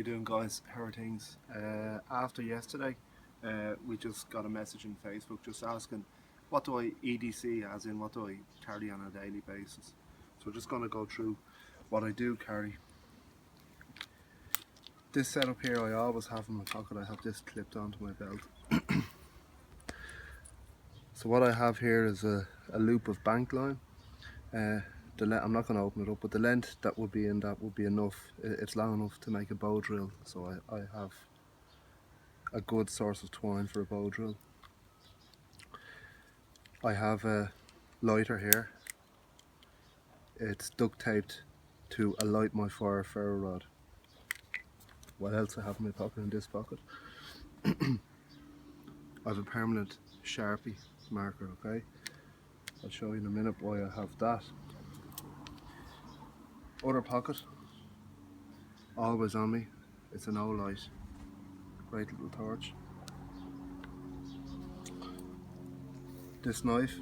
you doing, guys? How are things? After yesterday, we just got a message on Facebook just asking what do I EDC, as in what do I carry on a daily basis. So we're just going to go through what I do carry. This setup here I always have in my pocket. I have this clipped onto my belt. So what I have here is a loop of bank line. I'm not going to open it up, but the length that would be in that would be enough. It's long enough to make a bow drill, so I have a good source of twine for a bow drill. I have a lighter here. It's duct taped to a light my fire ferro rod. What else I have in my pocket? In this pocket I have a permanent Sharpie marker. Okay, I'll show you in a minute why I have that. Other pocket, always on me, it's an Olight, great little torch. This knife,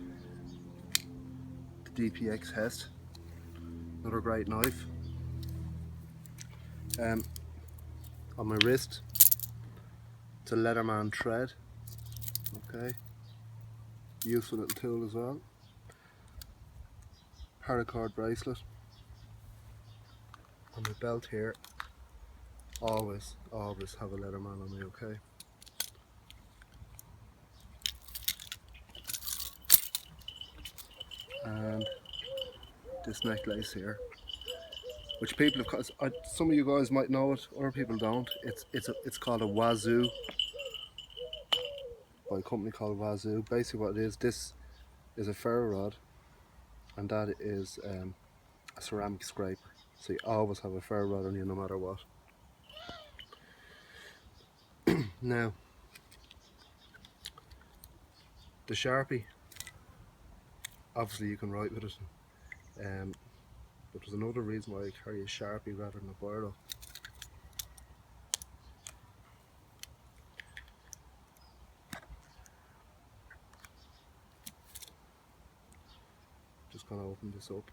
the DPX Hest, another great knife. On my wrist, it's a Leatherman thread. Okay, useful little tool as well. Paracord bracelet. On my belt here, always have a Leatherman on me. Okay. And this necklace here, which people have, some of you guys might know it, other people don't. It's called a Wazoo, by a company called Wazoo. Basically what it is, this is a ferro rod, and that is a ceramic scraper. So you always have a ferro rod on you no matter what. Now, the Sharpie, obviously you can write with it, but there's another reason why I carry a Sharpie rather than a biro. Just gonna open this up.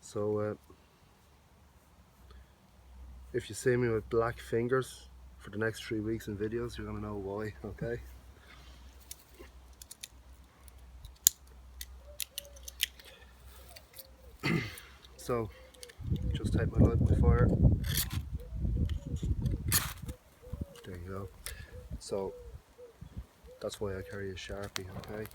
So if you see me with black fingers for the next 3 weeks in videos, you're gonna know why. Okay. So just take my light, my fire. There you go. So that's why I carry a Sharpie. Okay.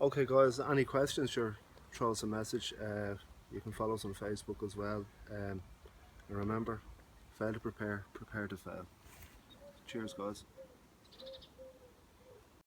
Okay, guys. Any questions? Sure, throw us a message. You can follow us on Facebook as well. And remember, fail to prepare, prepare to fail. Cheers, guys.